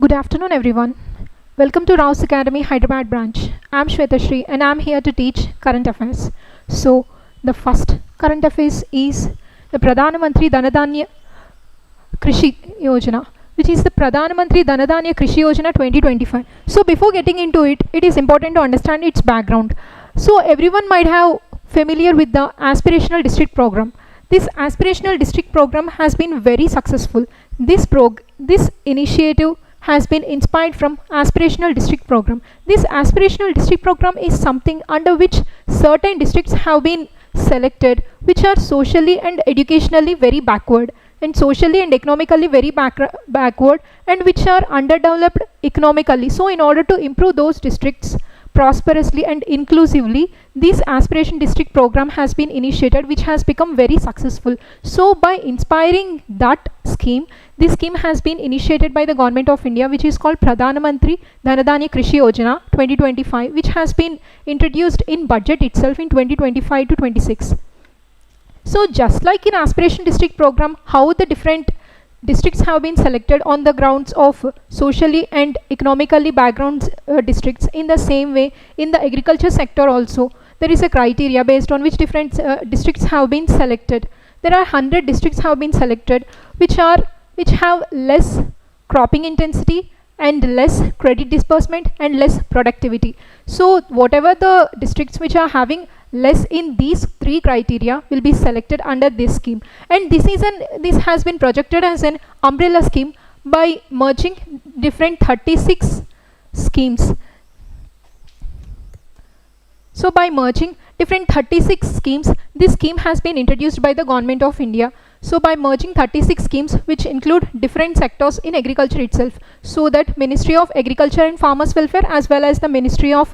Good afternoon, everyone. Welcome to Raos Academy, Hyderabad Branch. I'm Swetha and I'm here to teach current affairs. So, the first current affairs is the Pradhana Mantri Dhanadhanya Krishi Yojana, which is the Pradhana Mantri Dhanadhanya Krishi Yojana 2025. So, before getting into it, it is important to understand its background. So, everyone might have familiar with the aspirational district program. This aspirational district program has been very successful. This initiative has been inspired from aspirational district program. This aspirational district program is something under which certain districts have been selected which are socially and educationally very backward, and socially and economically very backward, and which are underdeveloped economically. So in order to improve those districts prosperously and inclusively, this aspiration district program has been initiated, which has become very successful. So by inspiring that scheme, this scheme has been initiated by the government of India, which is called Pradhana Mantri Dhanadhanya Krishi Yojana 2025, which has been introduced in budget itself in 2025 to 26. So just like in aspiration district program, how the different districts have been selected on the grounds of socially and economically background districts, in the same way in the agriculture sector also there is a criteria based on which different districts have been selected. There are 100 districts have been selected which have less cropping intensity and less credit disbursement and less productivity. So whatever the districts which are having less in these three criteria will be selected under this scheme, and this has been projected as an umbrella scheme by merging different 36 schemes. So by merging different 36 schemes, this scheme has been introduced by the government of India. So by merging 36 schemes which include different sectors in agriculture itself, so that Ministry of Agriculture and Farmers Welfare as well as the Ministry of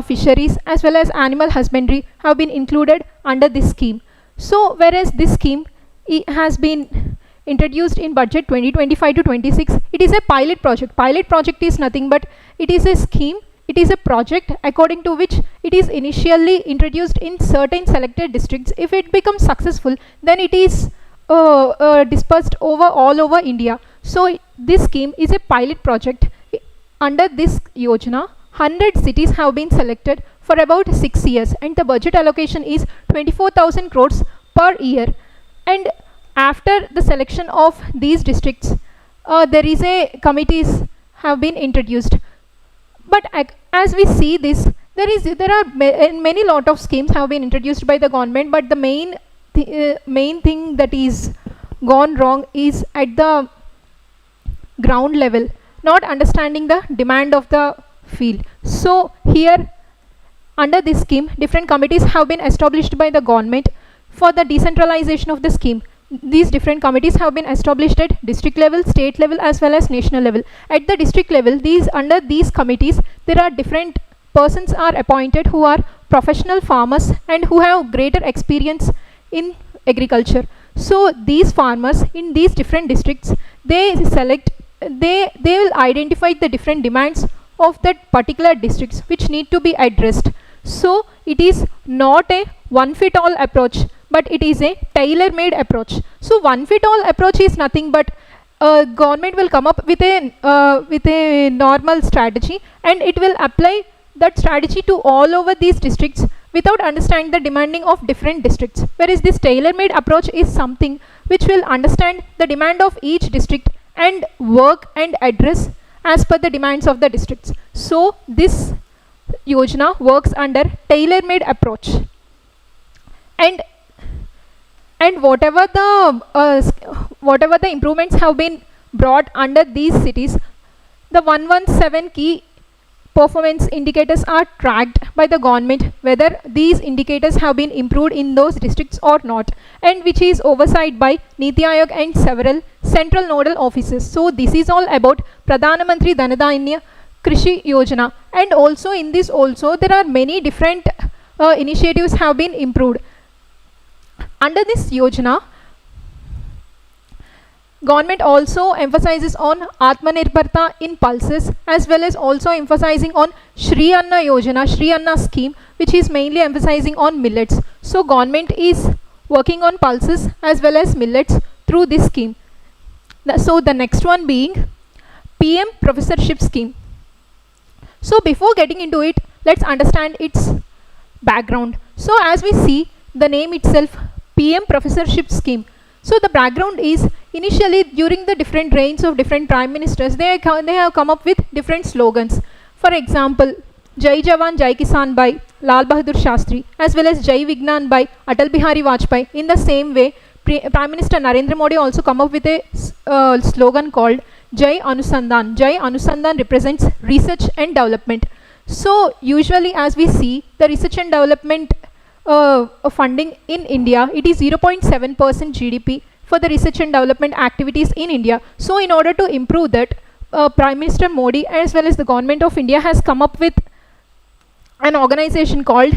Fisheries as well as Animal Husbandry have been included under this scheme. So whereas this scheme has been introduced in budget 2025 to 26, it is a pilot project. Pilot project is nothing but it is a scheme, it is a project according to which it is initially introduced in certain selected districts. If it becomes successful, then it is dispersed all over India. So this scheme is a pilot project. Under this Yojana, 100 cities have been selected for about 6 years, and the budget allocation is 24,000 crores per year. And after the selection of these districts, there is a committees have been introduced. But as we see this, there are many lot of schemes have been introduced by the government, but the main thing that is gone wrong is at the ground level, not understanding the demand of the field. So here under this scheme, different committees have been established by the government for the decentralization of the scheme. These different committees have been established at district level, state level as well as national level. At the district level, under these committees there are different persons are appointed who are professional farmers and who have greater experience in agriculture. So these farmers in these different districts, they will identify the different demands of that particular districts which need to be addressed. So it is not a one fit all approach, but it is a tailor made approach. So one fit all approach is nothing but government will come up with a normal strategy, and it will apply that strategy to all over these districts without understanding the demanding of different districts. Whereas this tailor made approach is something which will understand the demand of each district and work and address as per the demands of the districts. So this Yojana works under tailor-made approach, and whatever the improvements have been brought under these cities, the 117 key performance indicators are tracked by the government, whether these indicators have been improved in those districts or not, and which is oversight by Niti Aayog and several central nodal offices. So this is all about Pradhana Mantri Dhanadhanya Krishi Yojana, and also in this also there are many different initiatives have been improved. Under this Yojana, government also emphasizes on Atmanirbharta in pulses, as well as also emphasizing on Shri Anna Yojana, Shri Anna scheme, which is mainly emphasizing on millets. So government is working on pulses as well as millets through this scheme. So the next one being PM Professorship Scheme. So before getting into it, let's understand its background. So as we see the name itself, PM Professorship Scheme. So the background is initially during the different reigns of different prime ministers, they have come up with different slogans. For example, Jai Jawan Jai Kisan by Lal Bahadur Shastri, as well as Jai Vignan by Atal Bihari Vajpayee. In the same way, Prime Minister Narendra Modi also come up with a slogan called Jai Anusandhan. Jai Anusandhan represents research and development. So usually as we see the research and development funding in India, it is 0.7% GDP for the research and development activities in India. So in order to improve that, Prime Minister Modi as well as the government of India has come up with an organization called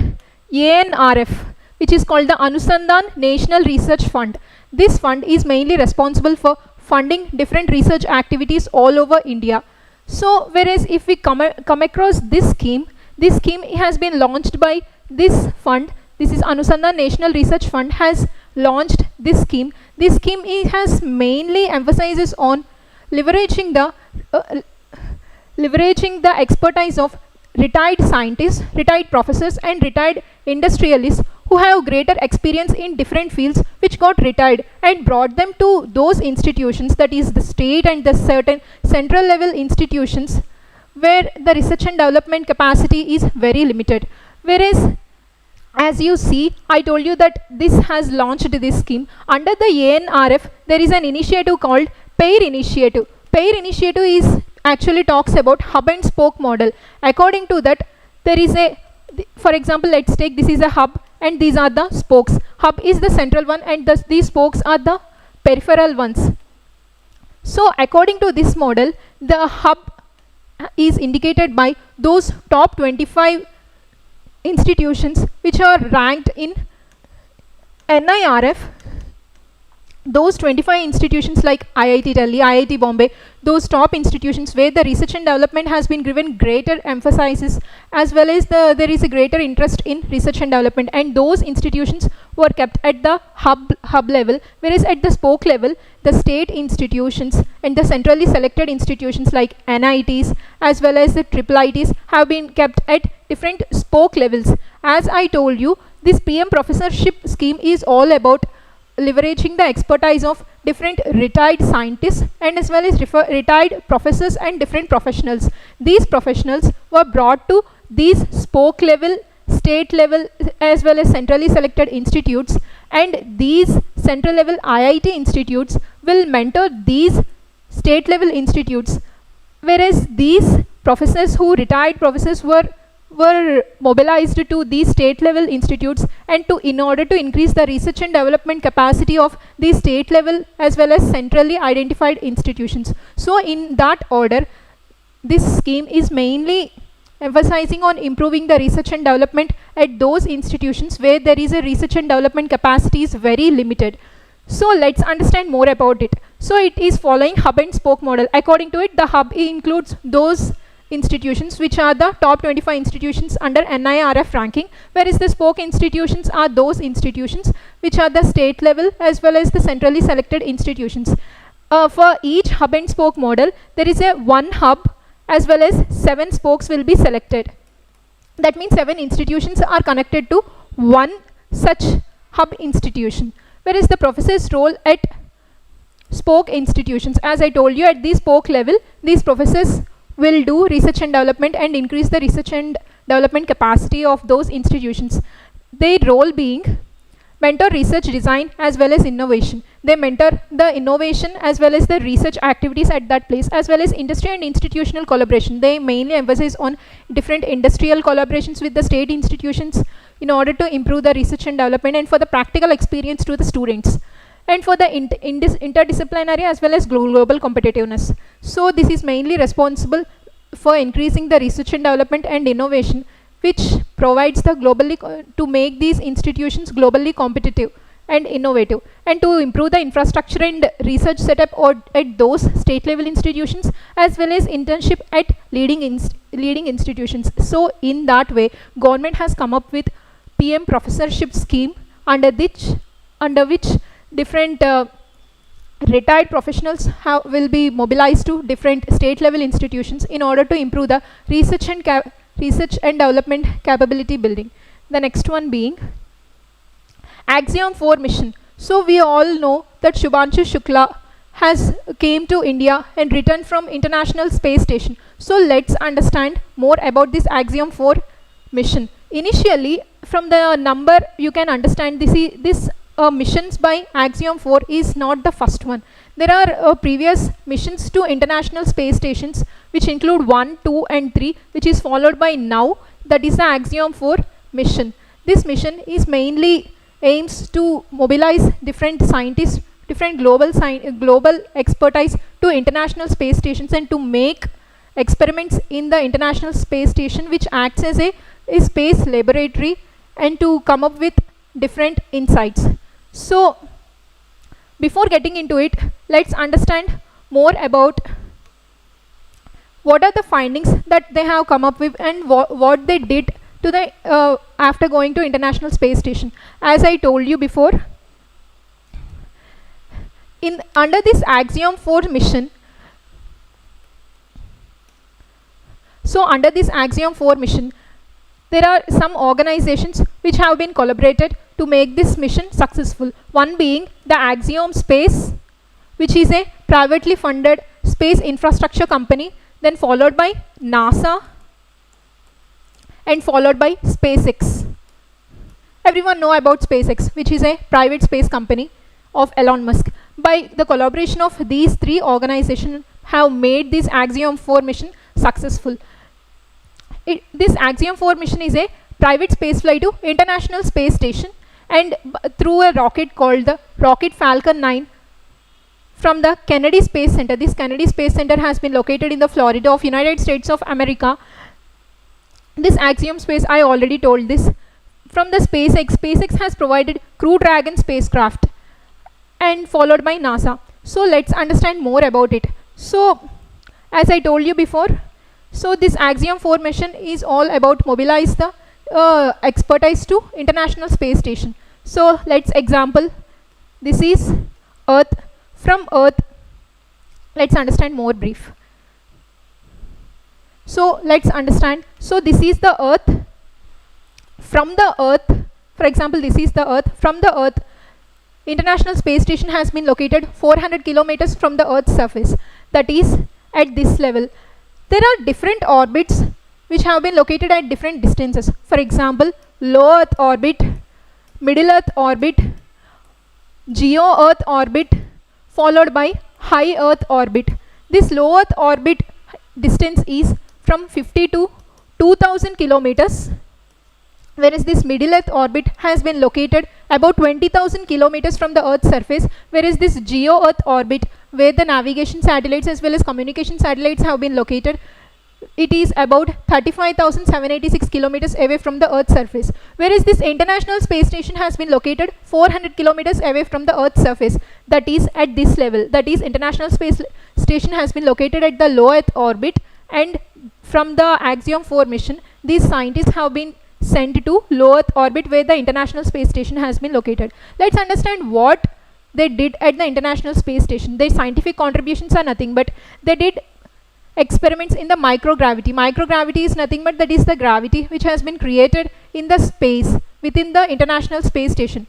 ANRF, which is called the Anusandhan National Research Fund. This fund is mainly responsible for funding different research activities all over India. So whereas if we come across this scheme has been launched by this fund. This is Anusandhan National Research Fund has launched this scheme. This scheme has mainly emphasizes on leveraging the expertise of retired scientists, retired professors and retired industrialists who have greater experience in different fields, which got retired, and brought them to those institutions, that is the state and the certain central level institutions where the research and development capacity is very limited. Whereas as you see, I told you that this has launched this scheme. Under the ANRF, there is an initiative called PAIR initiative. PAIR initiative is actually talks about hub and spoke model. According to that, there is a, for example, let's take this is a hub and these are the spokes. Hub is the central one and these spokes are the peripheral ones. So according to this model, the hub is indicated by those top 25 institutions which are ranked in NIRF. Those 25 institutions like IIT Delhi, IIT Bombay, those top institutions where the research and development has been given greater emphasis, as well as there is a greater interest in research and development, and those institutions were kept at the hub level, whereas at the spoke level the state institutions and the centrally selected institutions like NITs as well as the IIITs have been kept at different spoke levels. As I told you, this PM Professorship Scheme is all about leveraging the expertise of different retired scientists and as well as retired professors and different professionals. These professionals were brought to these spoke level, state level as well as centrally selected institutes, and these central level IIT institutes will mentor these state level institutes, whereas these professors who retired professors were mobilized to these state level institutes and in order to increase the research and development capacity of these state level as well as centrally identified institutions. So in that order, this scheme is mainly emphasizing on improving the research and development at those institutions where there is a research and development capacity is very limited. So let's understand more about it. So it is following hub and spoke model. According to it, the hub includes those institutions which are the top 25 institutions under NIRF ranking, whereas the spoke institutions are those institutions which are the state level as well as the centrally selected institutions. For each hub and spoke model, there is a one hub as well as 7 spokes will be selected. That means 7 institutions are connected to one such hub institution, whereas the professor's role at spoke institutions, as I told you, at the spoke level, these professors will do research and development and increase the research and development capacity of those institutions. Their role being mentor research design as well as innovation. They mentor the innovation as well as the research activities at that place, as well as industry and institutional collaboration. They mainly emphasize on different industrial collaborations with the state institutions in order to improve the research and development and for the practical experience to the students, and for the interdisciplinary as well as global competitiveness. So this is mainly responsible for increasing the research and development and innovation, which provides the globally to make these institutions globally competitive and innovative, and to improve the infrastructure and research setup at those state level institutions as well as internship at leading institutions. So in that way, government has come up with PM Professorship Scheme under which different retired professionals will be mobilized to different state level institutions in order to improve the research and development capability building. The next one being Axiom 4 mission. So we all know that Shubhanshu Shukla has came to India and returned from International Space Station. So let's understand more about this Axiom 4 mission. Initially, from the number you can understand this missions by Axiom 4 is not the first one. There are previous missions to International Space Stations which include 1, 2 and 3, which is followed by now, that is the Axiom 4 mission. This mission is mainly aims to mobilize different scientists, different global expertise to International Space Stations and to make experiments in the International Space Station, which acts as a space laboratory, and to come up with different insights. So before getting into it, let's understand more about what are the findings that they have come up with and what they did to the after going to International Space Station. As I told you before, under this Axiom 4 mission, so under this Axiom 4 mission, there are some organizations which have been collaborated to make this mission successful. One being the Axiom Space, which is a privately funded space infrastructure company, then followed by NASA, and followed by SpaceX. Everyone know about SpaceX, which is a private space company of Elon Musk. By the collaboration of these three organizations have made this Axiom 4 mission successful. This Axiom 4 mission is a private space flight to International Space Station, and through a rocket called the Rocket Falcon 9 from the Kennedy Space Center. This Kennedy Space Center has been located in the Florida of United States of America. This Axiom Space, I already told this. From the SpaceX has provided Crew Dragon spacecraft and followed by NASA. So let's understand more about it. So as I told you before, so this Axiom 4 mission is all about mobilize the expertise to International Space Station. So let's example, this is Earth. From Earth, let's understand more brief. So let's understand. So this is the Earth. From the Earth, for example, this is the Earth. From the Earth, International Space Station has been located 400 kilometers from the Earth's surface. That is at this level. There are different orbits which have been located at different distances. For example, low Earth orbit, middle Earth orbit, geo Earth orbit, followed by high Earth orbit. This low Earth orbit distance is from 50 to 2000 kilometers, whereas this middle Earth orbit has been located about 20,000 kilometers from the Earth's surface, whereas this geo Earth orbit, where the navigation satellites as well as communication satellites have been located, it is about 35,786 kilometers away from the Earth's surface, whereas this International Space Station has been located 400 kilometers away from the Earth's surface, that is at this level. That is, International Space Station has been located at the low Earth orbit, and from the Axiom 4 mission, these scientists have been sent to low Earth orbit where the International Space Station has been located. Let's understand what they did at the International Space Station. Their scientific contributions are nothing but they did experiments in the microgravity. Microgravity is nothing but that is the gravity which has been created in the space within the International Space Station.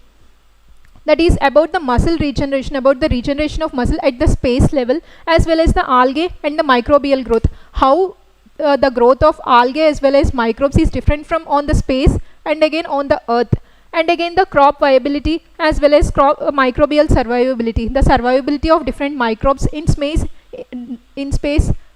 That is about the muscle regeneration, about the regeneration of muscle at the space level, as well as the algae and the microbial growth. How the growth of algae as well as microbes is different from on the space and again on the Earth. And again the crop viability as well as microbial survivability. The survivability of different microbes in space,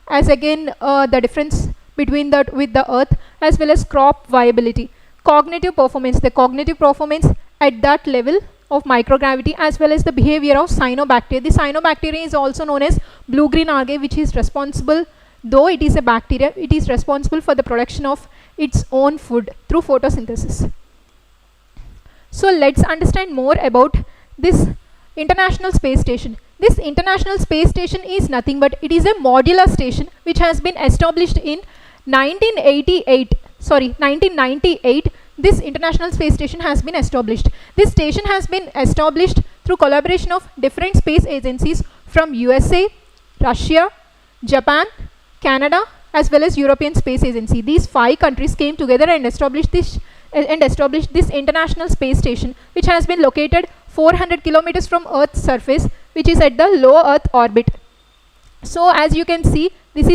as again the difference between that with the Earth, as well as crop viability. Cognitive performance, the cognitive performance at that level of microgravity, as well as the behavior of cyanobacteria. The cyanobacteria is also known as blue-green algae, which is responsible, though it is a bacteria, it is responsible for the production of its own food through photosynthesis. So let's understand more about this International Space Station. This International Space Station is nothing but it is a modular station which has been established in 1998. This International Space Station has been established. This station has been established through collaboration of different space agencies from USA, Russia, Japan, Canada, as well as European Space Agency. These 5 countries came together and established this international space station, which has been located 400 kilometers from Earth's surface, which is at the low Earth orbit. So as you can see, this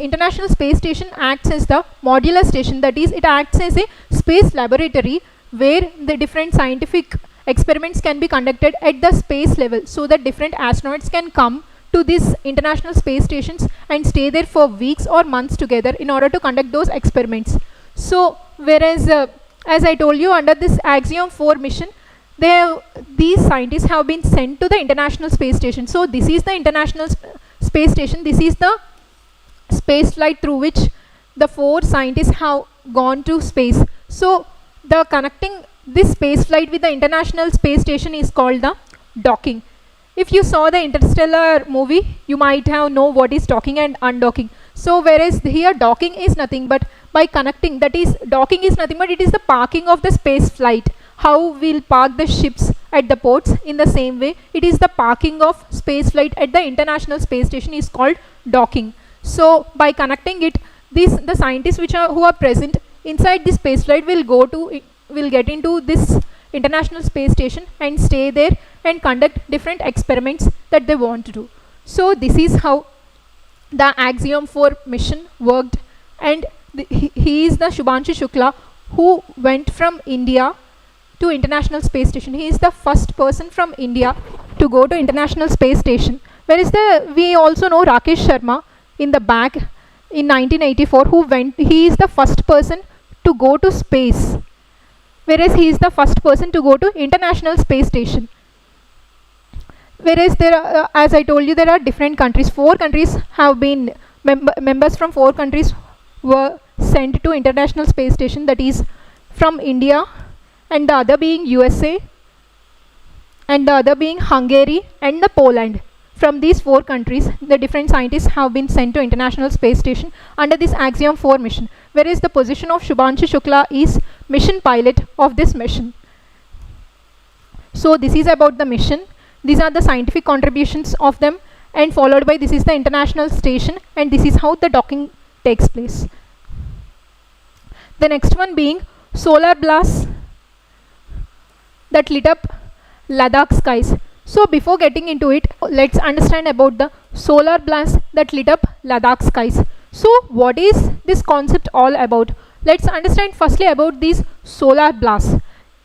international space station acts as the modular station, that is, it acts as a space laboratory where the different scientific experiments can be conducted at the space level, so that different astronauts can come to these international space stations and stay there for weeks or months together in order to conduct those experiments. So whereas as I told you, under this Axiom 4 mission, these scientists have been sent to the International Space Station. So this is the International Space Station. This is the space flight through which the 4 scientists have gone to space. So the connecting this space flight with the International Space Station is called the docking. If you saw the Interstellar movie, you might have know what is docking and undocking. So whereas here docking is nothing but by connecting, that is, docking is nothing but it is the parking of the space flight. How we'll park the ships at the ports, in the same way it is the parking of space flight at the International Space Station is called docking. So by connecting it, the scientists who are present inside this space flight will get into this International Space Station and stay there and conduct different experiments that they want to do. So this is how the Axiom 4 mission worked, and he is the Shubhanshu Shukla who went from India to International Space Station. He is the first person from India to go to International Space Station. Whereas we also know Rakesh Sharma in the back in 1984 he is the first person to go to space. Whereas he is the first person to go to International Space Station. Whereas there are, as I told you, there are different countries. 4 countries have been, members from 4 countries were sent to International Space Station, that is from India, and the other being USA, and the other being Hungary and the Poland. From these 4 countries, the different scientists have been sent to International Space Station under this Axiom 4 mission. Whereas the position of Shubhanshu Shukla is mission pilot of this mission. So this is about the mission. These are the scientific contributions of them, and followed by this is the International Station, and this is how the docking takes place. The next one being solar blasts that lit up Ladakh skies. So before getting into it, let's understand about the solar blast that lit up Ladakh skies. So what is this concept all about? Let's understand firstly about these solar blasts.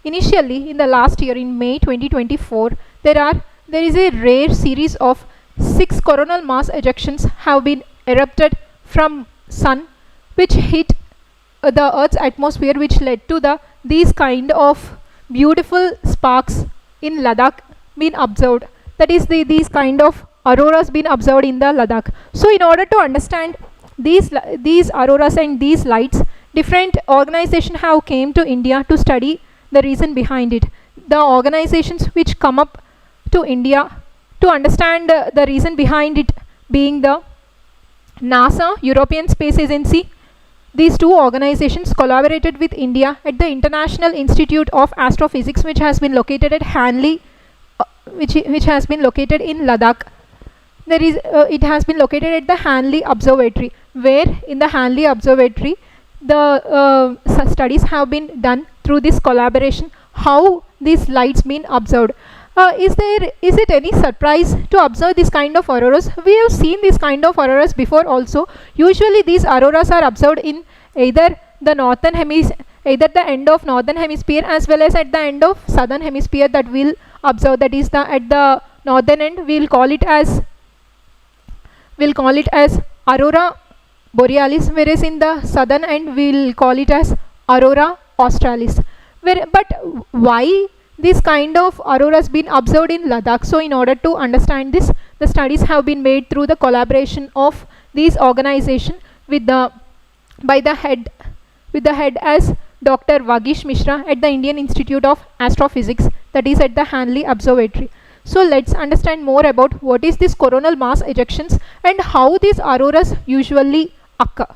Initially, in the last year, in May 2024, there is a rare series of 6 coronal mass ejections have been erupted from sun, which hit the Earth's atmosphere, which led to these kind of beautiful sparks in Ladakh been observed. That is, these kind of auroras been observed in the Ladakh. So in order to understand these auroras and these lights, different organizations have came to India to study the reason behind it. The organizations which come up to India to understand the reason behind it being the NASA, European Space Agency. These 2 organizations collaborated with India at the International Institute of Astrophysics, which has been located at Hanley, which has been located in Ladakh. It has been located at the Hanley Observatory, where in the Hanley Observatory the studies have been done through this collaboration, how these lights been observed. Is it any surprise to observe this kind of auroras? We have seen this kind of auroras before also. Usually these auroras are observed in either the northern hemisphere, either the end of northern hemisphere as well as at the end of southern hemisphere that we'll observe. That is, at the northern end we'll call it as aurora borealis, whereas in the southern end we'll call it as aurora australis. But why this kind of auroras been observed in Ladakh? So in order to understand this, the studies have been made through the collaboration of these organizations with the head as Dr. Vagish Mishra at the Indian Institute of Astrophysics, that is at the Hanley Observatory. So let's understand more about what is this coronal mass ejections and how these auroras usually occur.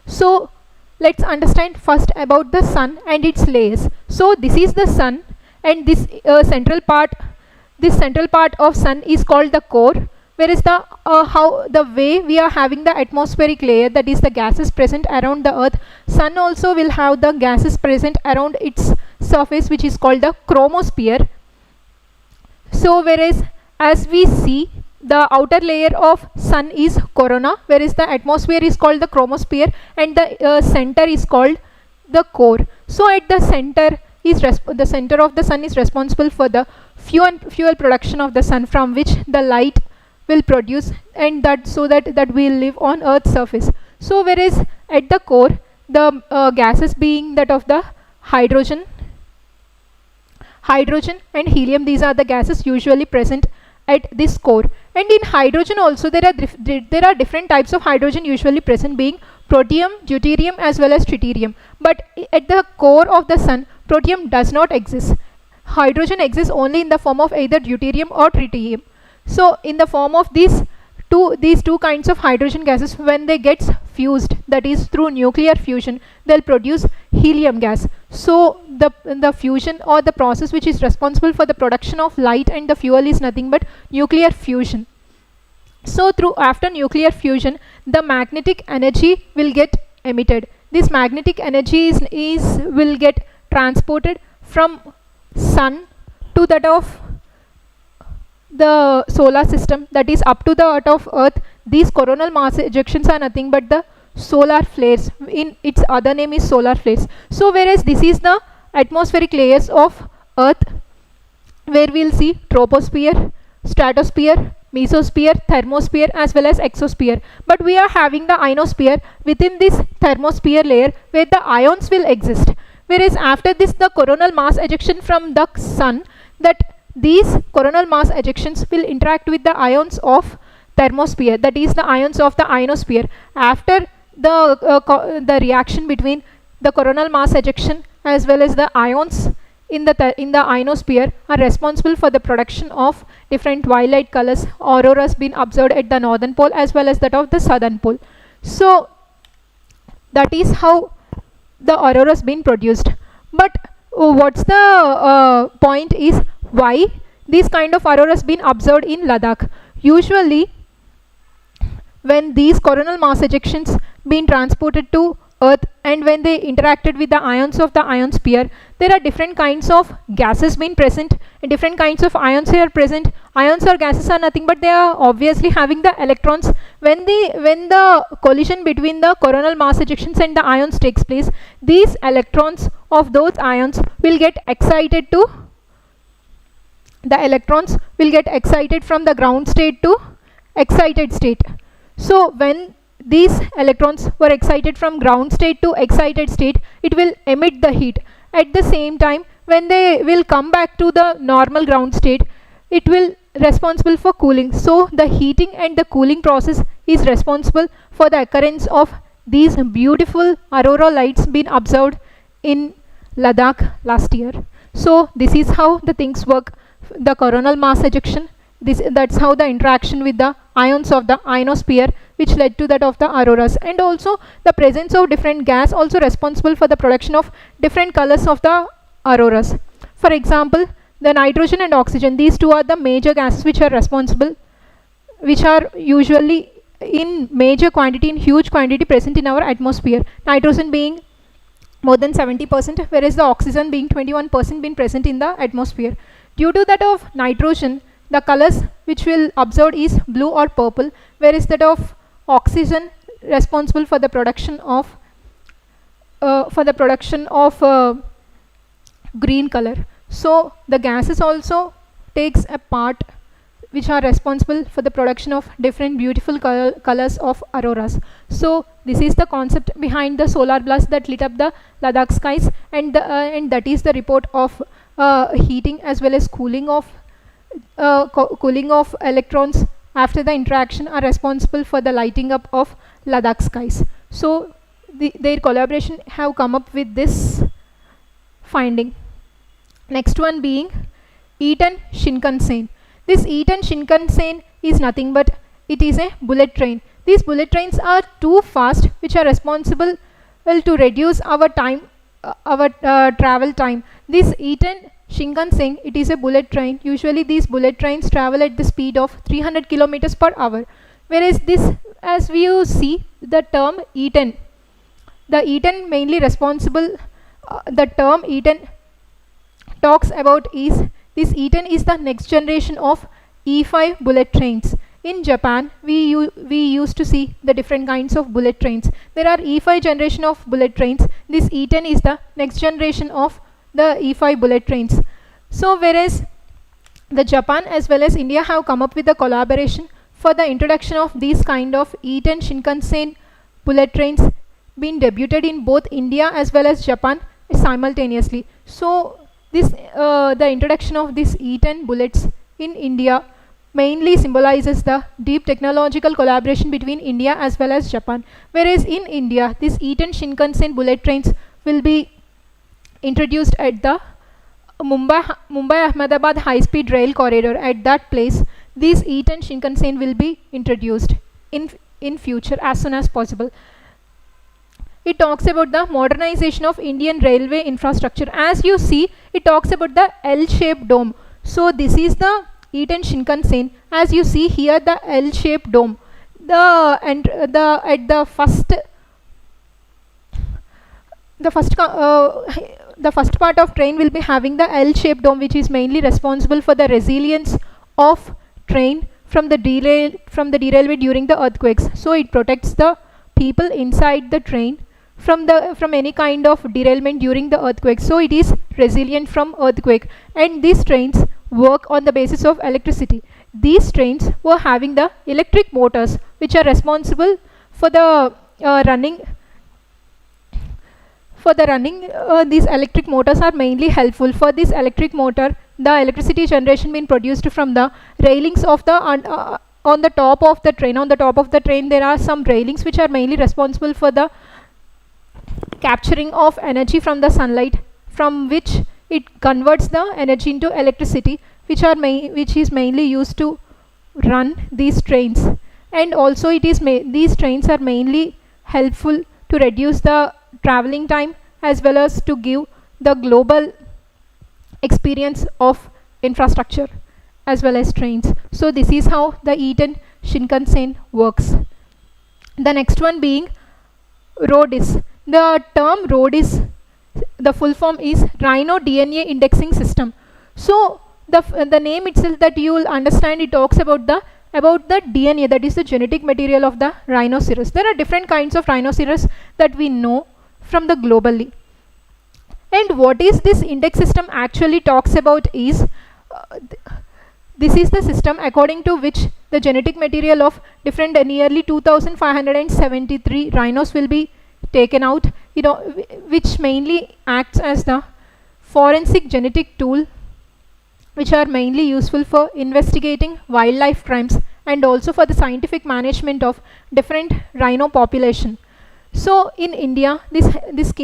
So let's understand first about the sun and its layers. So this is the sun, and this central part of sun is called the core, whereas the way we are having the atmospheric layer, that is the gases present around the earth, sun also will have the gases present around its surface, which is called the chromosphere. So whereas as we see, the outer layer of sun is corona, whereas the atmosphere is called the chromosphere, and the center is called the core. So at the center is the center of the sun is responsible for the fuel production of the sun, from which the light will produce, and that we live on earth's surface. So whereas at the core, the gases being that of the hydrogen and helium, these are the gases usually present at this core. And in hydrogen also there are different types of hydrogen usually present, being protium, deuterium as well as tritium. But at the core of the sun, protium does not exist. Hydrogen exists only in the form of either deuterium or tritium. So in the form of these two kinds of hydrogen gases, when they get fused, that is through nuclear fusion, they'll produce helium gas. So the fusion, or the process which is responsible for the production of light and the fuel, is nothing but nuclear fusion. So after nuclear fusion, the magnetic energy will get emitted. This magnetic energy will get transported from sun to that of the solar system, that is up to the earth. These coronal mass ejections are nothing but the solar flares. In its other name is solar flares. So whereas this is the atmospheric layers of earth, where we'll see troposphere, stratosphere, mesosphere, thermosphere as well as exosphere. But we are having the ionosphere within this thermosphere layer, where the ions will exist. Whereas after this, the coronal mass ejection from the sun, that these coronal mass ejections will interact with the ions of thermosphere, that is the ions of the ionosphere. After the reaction between the coronal mass ejection as well as the ions in the ionosphere are responsible for the production of different twilight colors, auroras being observed at the northern pole as well as that of the southern pole. So that is how the auroras been produced. But what's the point is, why these kind of auroras been observed in Ladakh? Usually when these coronal mass ejections been transported to earth, and when they interacted with the ions of the ionosphere, there are different kinds of gases being present and different kinds of ions here present. Ions or gases are nothing but they are obviously having the electrons. When the collision between the coronal mass ejections and the ions takes place, these electrons of those ions will get excited from the ground state to excited state. So when these electrons were excited from ground state to excited state, it will emit the heat. At the same time, when they will come back to the normal ground state, it will responsible for cooling. So the heating and the cooling process is responsible for the occurrence of these beautiful aurora lights being observed in Ladakh last year. So this is how the things work. The coronal mass ejection, that's how the interaction with the ions of the ionosphere, which led to that of the auroras, and also the presence of different gas also responsible for the production of different colors of the auroras. For example, the nitrogen and oxygen, these two are the major gases which are usually in major quantity, in huge quantity present in our atmosphere. Nitrogen being more than 70%, whereas the oxygen being 21% being present in the atmosphere. Due to that of nitrogen, the colors which will observed is blue or purple, whereas that of oxygen responsible for the production of green color. So the gases also takes a part which are responsible for the production of different beautiful colors of auroras. So this is the concept behind the solar blast that lit up the Ladakh skies, and that is the report of heating as well as cooling of electrons after the interaction are responsible for the lighting up of Ladakh skies. So their collaboration have come up with this finding. Next one being Eton Shinkansen. This Eton Shinkansen is nothing but it is a bullet train. These bullet trains are too fast, which are responsible to reduce our time, travel time. This Eton Shinkansen, it is a bullet train. Usually these bullet trains travel at the speed of 300 kilometers per hour. Whereas this, as we see the term E10, the E10 mainly responsible, the term E10 talks about is, this E10 is the next generation of E5 bullet trains. In Japan, we used to see the different kinds of bullet trains. There are E5 generation of bullet trains. This E10 is the next generation of the E5 bullet trains. So whereas the Japan as well as India have come up with a collaboration for the introduction of these kind of E10 Shinkansen bullet trains being debuted in both India as well as Japan simultaneously. So this the introduction of this E10 bullets in India mainly symbolizes the deep technological collaboration between India as well as Japan. Whereas in India, this E10 Shinkansen bullet trains will be introduced at the Mumbai Ahmedabad high speed rail corridor. At that place, these E10 Shinkansen will be introduced in future as soon as possible. It talks about the modernization of Indian railway infrastructure. As you see, it talks about the L-shaped dome. So this is the E10 Shinkansen. As you see here, the L-shaped dome. The first part of train will be having the L-shaped dome, which is mainly responsible for the resilience of train from the derailment during the earthquakes. So it protects the people inside the train from any kind of derailment during the earthquake. So it is resilient from earthquake, and these trains work on the basis of electricity. These trains were having the electric motors which are responsible for the running. These electric motors are mainly helpful. For this electric motor, the electricity generation being produced from the railings of the on the top of the train. On the top of the train, there are some railings which are mainly responsible for the capturing of energy from the sunlight, from which it converts the energy into electricity, which is mainly used to run these trains. And also these trains are mainly helpful to reduce the traveling time as well as to give the global experience of infrastructure as well as trains. So this is how the E10 Shinkansen works. The next one being RAO'S. The term RAO'S, the full form is Rhino DNA Indexing System. So the name itself that you will understand, it talks about the DNA, that is the genetic material of the rhinoceros. There are different kinds of rhinoceros that we know from the globally. And what is this index system actually talks about is, this is the system according to which the genetic material of different nearly 2573 rhinos will be taken out, which mainly acts as the forensic genetic tool, which are mainly useful for investigating wildlife crimes and also for the scientific management of different rhino population. So in India, this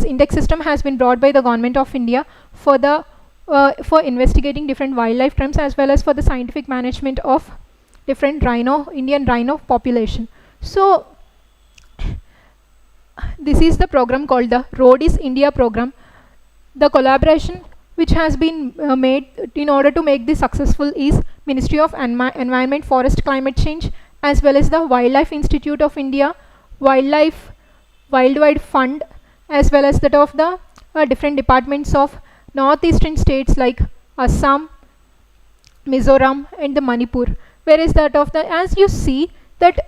index system has been brought by the government of India for investigating different wildlife crimes as well as for the scientific management of different Indian rhino population. So this is the program called the RAO'S India program. The collaboration which has been made in order to make this successful is Ministry of Environment, Forest, Climate Change, as well as the Wildlife Institute of India, Wildlife Fund, as well as that of the different departments of northeastern states like Assam, Mizoram and the Manipur. Whereas that of the, as you see that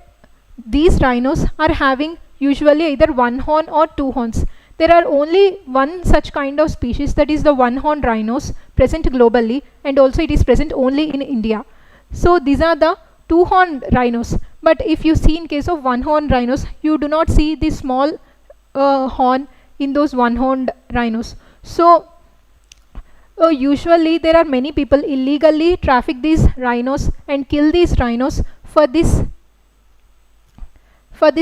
these rhinos are having usually either one horn or two horns. There are only one such kind of species, that is the one horn rhinos, present globally, and also it is present only in India. So these are the two horn rhinos. But if you see in case of one horn rhinos, you do not see the small horn in those one horned rhinos. So usually there are many people illegally traffic these rhinos and kill these rhinos for these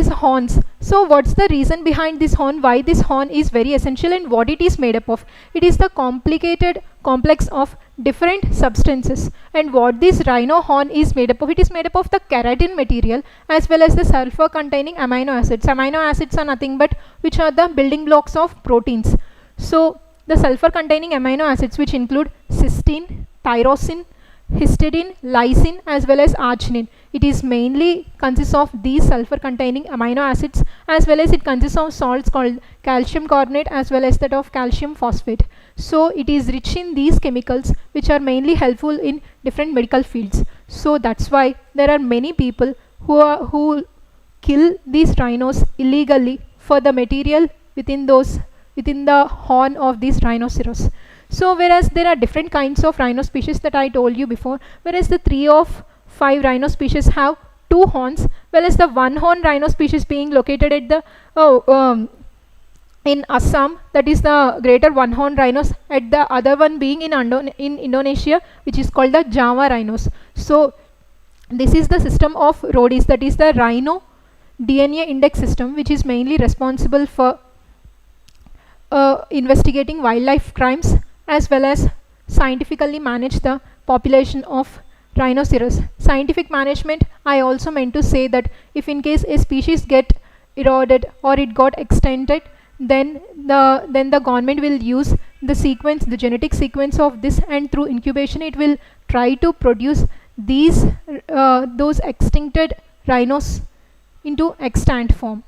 horns. So what's the reason behind this horn, why this horn is very essential and what it is made up of? It is the complicated complex of different substances, and what this rhino horn is made up of, it is made up of the keratin material as well as the sulfur containing amino acids. Amino acids are nothing but which are the building blocks of proteins. So the sulfur containing amino acids which include cysteine, tyrosine, histidine, lysine as well as arginine. It is mainly consists of these sulfur containing amino acids, as well as it consists of salts called calcium carbonate as well as that of calcium phosphate. So it is rich in these chemicals which are mainly helpful in different medical fields. So that's why there are many people who kill these rhinos illegally for the material within the horn of these rhinoceros. So whereas there are different kinds of rhino species that I told you before, whereas the 3 of 5 rhino species have 2 horns, whereas the 1 horn rhino species being located at the in Assam, that is the greater 1 horn rhinos, at the other one being in Indonesia, which is called the Java rhinos. So this is the system of RAO'S, that is the rhino DNA index system, which is mainly responsible for investigating wildlife crimes as well as scientifically manage the population of rhinoceros. Scientific management, I also meant to say that if in case a species get eroded or it got extended, then the government will use the genetic sequence of this, and through incubation it will try to produce those extincted rhinos into extant form.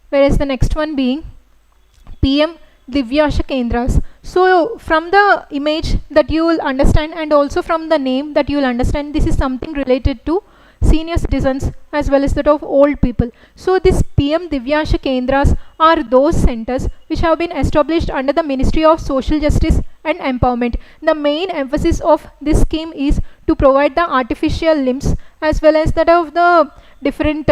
Whereas the next one being PM Divyasha Kendras. So from the image that you will understand, and also from the name that you will understand, this is something related to senior citizens as well as that of old people. So this PM Divyasha Kendras are those centers which have been established under the Ministry of Social Justice and Empowerment. The main emphasis of this scheme is to provide the artificial limbs as well as that of the different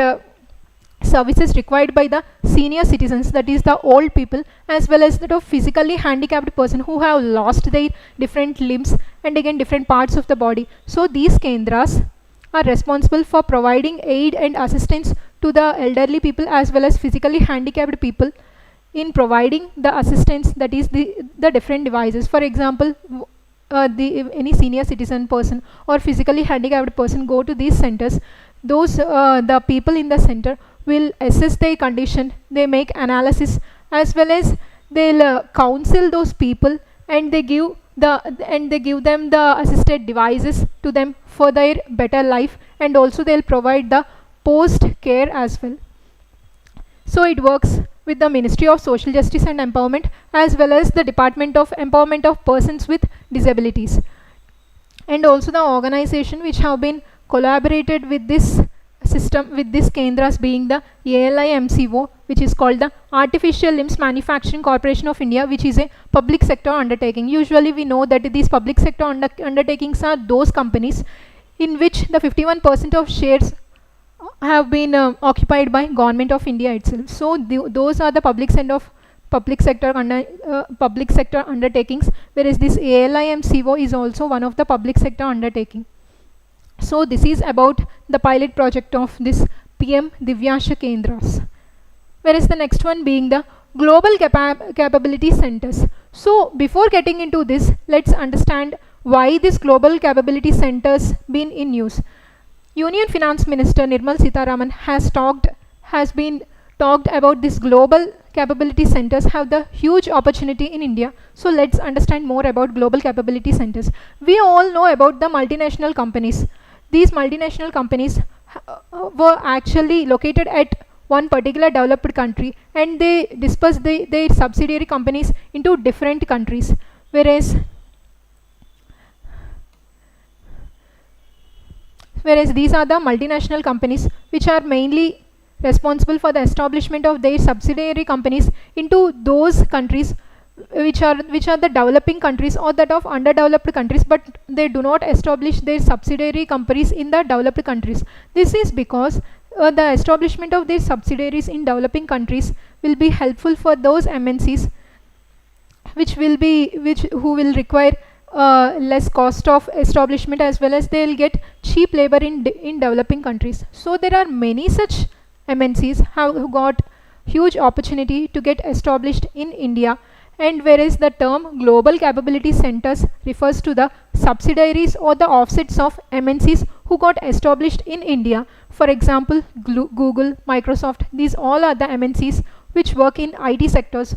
services required by the senior citizens, that is the old people, as well as that of physically handicapped person who have lost their different limbs and again different parts of the body. So these kendras are responsible for providing aid and assistance to the elderly people as well as physically handicapped people in providing the assistance, that is the different devices. For example, any senior citizen person or physically handicapped person go to these centers, the people in the center will assess their condition, they make analysis as well as they'll counsel those people, and they give them the assisted devices to them for their better life, and also they'll provide the post care as well. So it works with the Ministry of Social Justice and Empowerment as well as the Department of Empowerment of Persons with Disabilities, and also the organization which have been collaborated with this system, with this kendras, being the ALIMCO, which is called the Artificial Limbs Manufacturing Corporation of India, which is a public sector undertaking. Usually we know that these public sector undertakings are those companies in which the 51% of shares have been occupied by Government of India itself. So those are the public sector undertakings, whereas this ALIMCO is also one of the public sector undertaking. So this is about the pilot project of this PM Divyasha Kendras. Whereas the next one being the global capability centers. So before getting into this, let's understand why this global capability centers been in use. Union Finance Minister Nirmal Sitharaman has been talked about this global capability centers have the huge opportunity in India. So let's understand more about global capability centers. We all know about the multinational companies. These multinational companies were actually located at one particular developed country, and they disperse their subsidiary companies into different countries. Whereas these are the multinational companies which are mainly responsible for the establishment of their subsidiary companies into those countries which are the developing countries or that of underdeveloped countries, but they do not establish their subsidiary companies in the developed countries. This is because the establishment of their subsidiaries in developing countries will be helpful for those MNCs who will require less cost of establishment, as well as they will get cheap labor in developing countries. So there are many such MNCs who got huge opportunity to get established in India. And whereas the term global capability centers refers to the subsidiaries or the offsets of MNCs who got established in India. For example, Google, Microsoft, these all are the MNCs which work in IT sectors,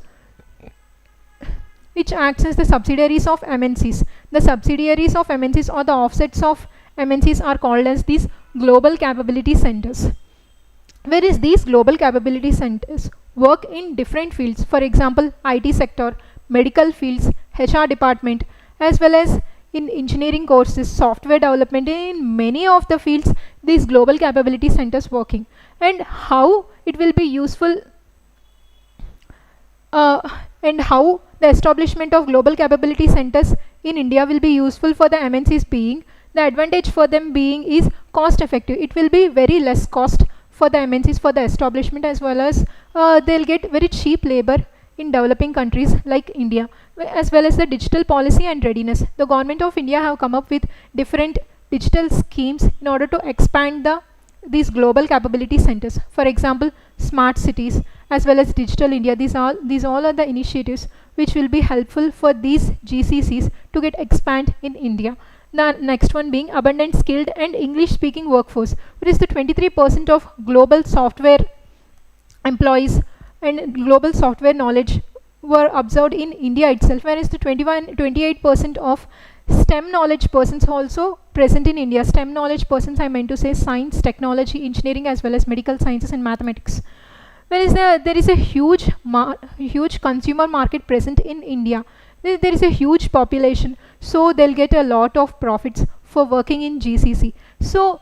which acts as the subsidiaries of MNCs. The subsidiaries of MNCs or the offsets of MNCs are called as these global capability centers. Whereas these global capability centers work in different fields, for example, IT sector, medical fields, HR department, as well as in engineering courses, software development, in many of the fields, these global capability centers working. And how it will be useful and how the establishment of global capability centers in India will be useful for the MNCs being, the advantage for them being is cost effective. It will be very less cost for the MNCs for the establishment, as well as they'll get very cheap labor in developing countries like India, as well as the digital policy and readiness. The government of India have come up with different digital schemes in order to expand these global capability centers. For example, smart cities as well as digital India. These all are the initiatives which will be helpful for these GCCs to get expand in India. The next one being abundant skilled and English speaking workforce, which is the 23% of global software employees and global software knowledge were observed in India itself, whereas the 28% of STEM knowledge persons also present in India. STEM knowledge persons, I meant to say science, technology, engineering, as well as medical sciences and mathematics. Whereas there is a huge consumer market present in India. There is a huge population, so they'll get a lot of profits for working in GCC. So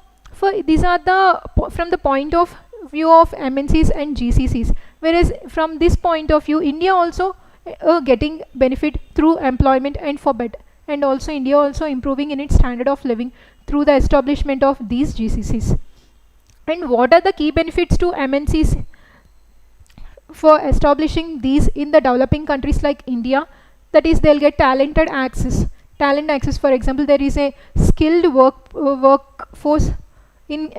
these are from the point of view of MNCs and GCCs. Whereas from this point of view, India also getting benefit through employment and for better, and also India also improving in its standard of living through the establishment of these GCCs. And what are the key benefits to MNCs for establishing these in the developing countries like India? That is, they'll get talent access. For example, there is a skilled workforce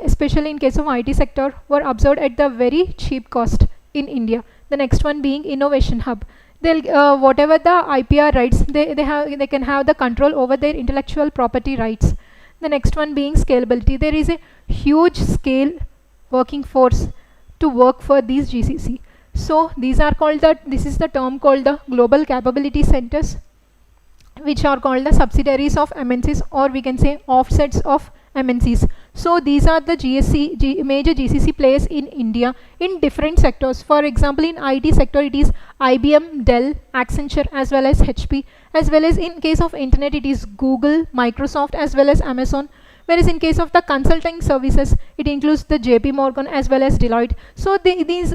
especially in case of IT sector were observed at the very cheap cost in India. The next one being innovation hub. They'll whatever the IPR rights they can have the control over their intellectual property rights. The next one being scalability. There is a huge scale working force to work for these GCC. So these are called this is the term called the global capability centers, which are called the subsidiaries of MNCs, or we can say offsets of MNCs. So these are the major GCC players in India in different sectors. For example, in IT sector it is IBM, Dell, Accenture, as well as HP, as well as in case of internet it is Google, Microsoft, as well as Amazon. Whereas in case of the consulting services, it includes the JP Morgan as well as Deloitte. So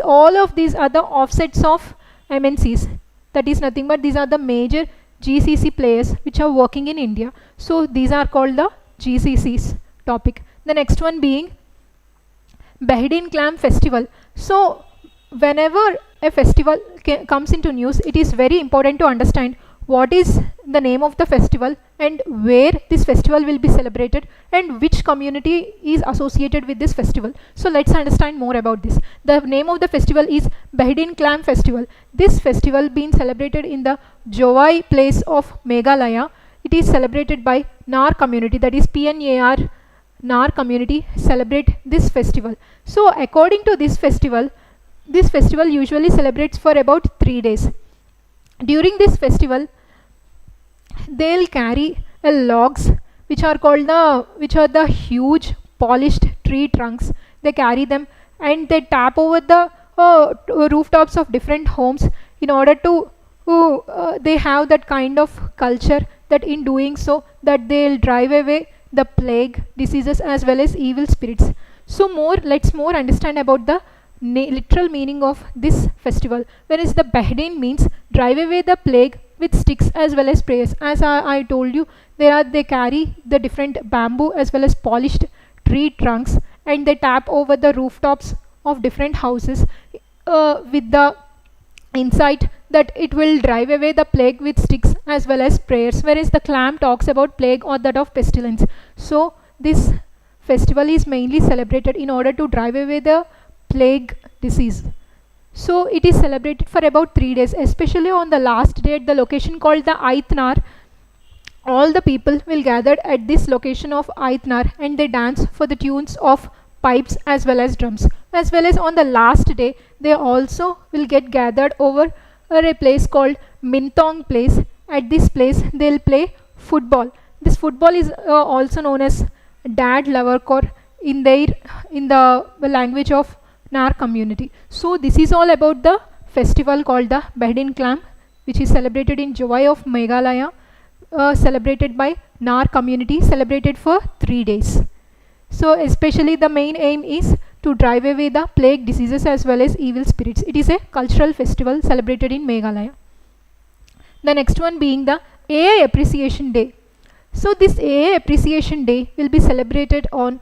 all of these are the offsets of MNCs. That is nothing but these are the major GCC players which are working in India. So these are called the GCCs topic. The next one being Bahidin Clam Festival. So whenever a festival comes into news, it is very important to understand what is the name of the festival and where this festival will be celebrated and which community is associated with this festival. So let's understand more about this. The name of the festival is Bahidin Clam Festival. This festival being celebrated in the Jawahar place of Meghalaya. It is celebrated by Nar community, that is PNAR Nar community celebrate this festival. So according to this festival usually celebrates for about 3 days. During this festival, they'll carry logs which are the huge polished tree trunks. They carry them and they tap over the rooftops of different homes in order to they have that kind of culture that in doing so that they'll drive away the plague, diseases, as well as evil spirits. So let's more understand about the literal meaning of this festival. Whereas the Bahidin means drive away the plague with sticks as well as prayers. As I told you, they carry the different bamboo as well as polished tree trunks and they tap over the rooftops of different houses with the insight that it will drive away the plague with sticks as well as prayers. Whereas the clam talks about plague or that of pestilence. So this festival is mainly celebrated in order to drive away the plague disease. So it is celebrated for about 3 days, especially on the last day at the location called the Aitnar. All the people will gather at this location of Aitnar and they dance for the tunes of pipes as well as drums. As well as on the last day, they also will get gathered over a place called Mintong place at this place they'll play football. This football is also known as dad lover core in the language of Nar community. So this is all about the festival called the Behadin Clam, which is celebrated in July of Meghalaya, celebrated by Nar community, celebrated for 3 days. So especially the main aim is to drive away the plague diseases as well as evil spirits. It is a cultural festival celebrated in Meghalaya. The next one being the AI Appreciation Day. So this AI Appreciation Day will be celebrated on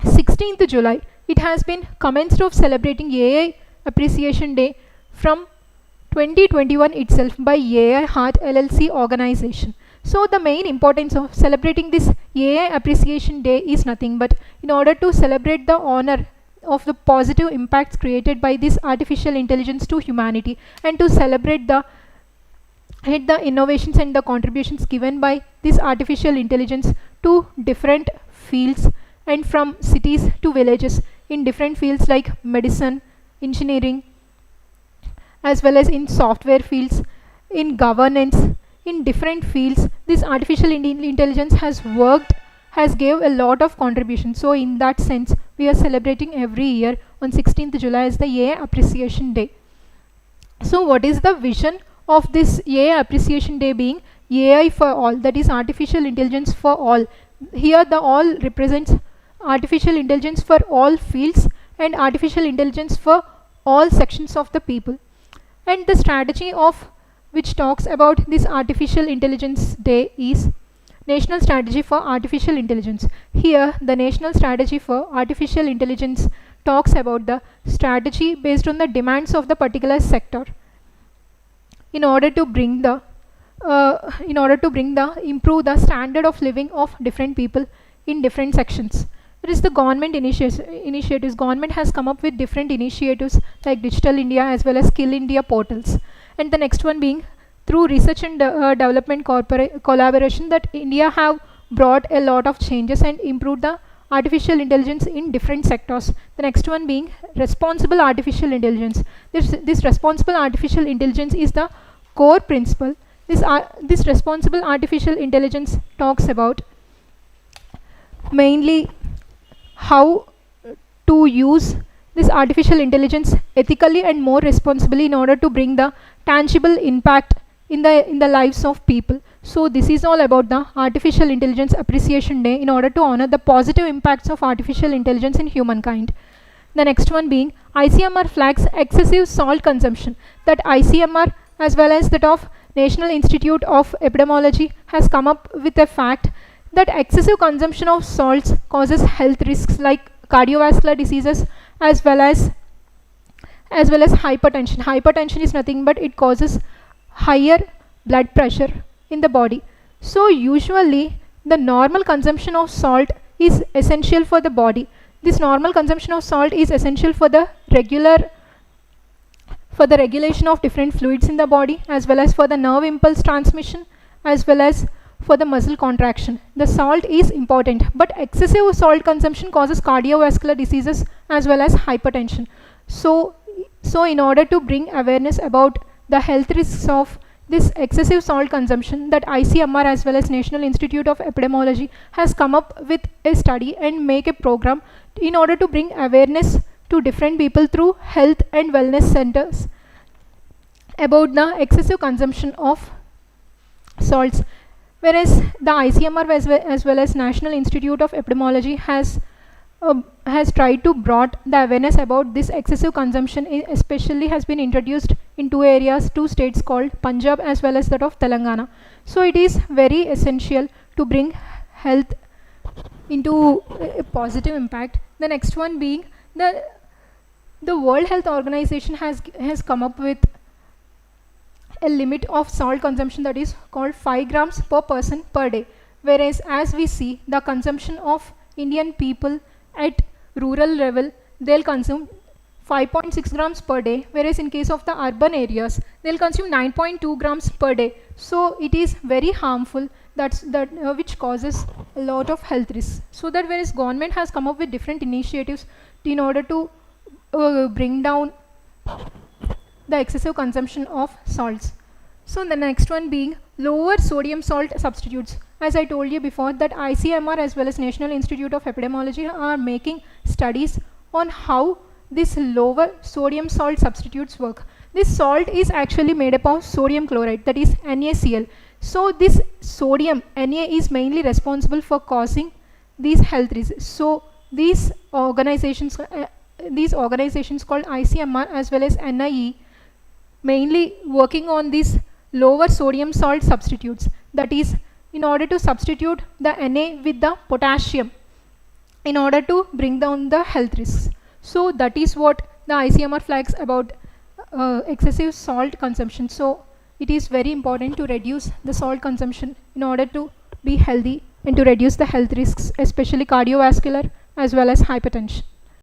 16th July. It has been commenced of celebrating AI Appreciation Day from 2021 itself by AI Heart LLC organization. So the main importance of celebrating this AI Appreciation Day is nothing but in order to celebrate the honor of the positive impacts created by this artificial intelligence to humanity, and to celebrate the innovations and the contributions given by this artificial intelligence to different fields and from cities to villages in different fields like medicine, engineering, as well as in software fields, in governance, in different fields. This artificial intelligence has gave a lot of contribution. So in that sense, we are celebrating every year on 16th July as the AI Appreciation Day. So what is the vision of this AI Appreciation Day being? AI for all, that is artificial intelligence for all. Here the all represents artificial intelligence for all fields and artificial intelligence for all sections of the people. And the strategy of which talks about this Artificial Intelligence Day is National Strategy for Artificial Intelligence. Here the National Strategy for Artificial Intelligence talks about the strategy based on the demands of the particular sector in order to bring the improve the standard of living of different people in different sections. There is the government initiatives. Government has come up with different initiatives like Digital India as well as Skill India portals. And the next one being through research and development collaboration that India have brought a lot of changes and improved the artificial intelligence in different sectors. The next one being responsible artificial intelligence. This responsible artificial intelligence is the core principle. This responsible artificial intelligence talks about mainly how to use this artificial intelligence ethically and more responsibly in order to bring the tangible impact in the lives of people. So this is all about the Artificial Intelligence Appreciation Day in order to honor the positive impacts of artificial intelligence in humankind. The next one being ICMR flags excessive salt consumption. That ICMR as well as that of National Institute of Epidemiology has come up with a fact that excessive consumption of salts causes health risks like cardiovascular diseases as well as hypertension. Hypertension is nothing but it causes higher blood pressure in the body. So usually the normal consumption of salt is essential for the body. This normal consumption of salt is essential for the regulation of different fluids in the body as well as for the nerve impulse transmission as well as for the muscle contraction. The salt is important, but excessive salt consumption causes cardiovascular diseases as well as hypertension. So in order to bring awareness about the health risks of this excessive salt consumption, that ICMR as well as National Institute of Epidemiology has come up with a study and make a program in order to bring awareness to different people through health and wellness centers about the excessive consumption of salts. Whereas the ICMR as well as National Institute of Epidemiology has tried to brought the awareness about this excessive consumption, especially has been introduced in two states called Punjab as well as that of Telangana. So it is very essential to bring health into a positive impact. The next one being the World Health Organization has come up with a limit of salt consumption that is called 5 grams per person per day, whereas as we see the consumption of Indian people at rural level, they'll consume 5.6 grams per day, whereas in case of the urban areas they'll consume 9.2 grams per day. So it is very harmful, which causes a lot of health risks. So that whereas government has come up with different initiatives in order to bring down the excessive consumption of salts. So the next one being lower sodium salt substitutes. As I told you before that ICMR as well as National Institute of Epidemiology are making studies on how this lower sodium salt substitutes work. This salt is actually made up of sodium chloride, that is NaCl. So this sodium Na is mainly responsible for causing these health risks. So these organizations called ICMR as well as NIE mainly working on these lower sodium salt substitutes, that is in order to substitute the Na with the potassium in order to bring down the health risks. So that is what the ICMR flags about excessive salt consumption. So it is very important to reduce the salt consumption in order to be healthy and to reduce the health risks, especially cardiovascular as well as hypertension.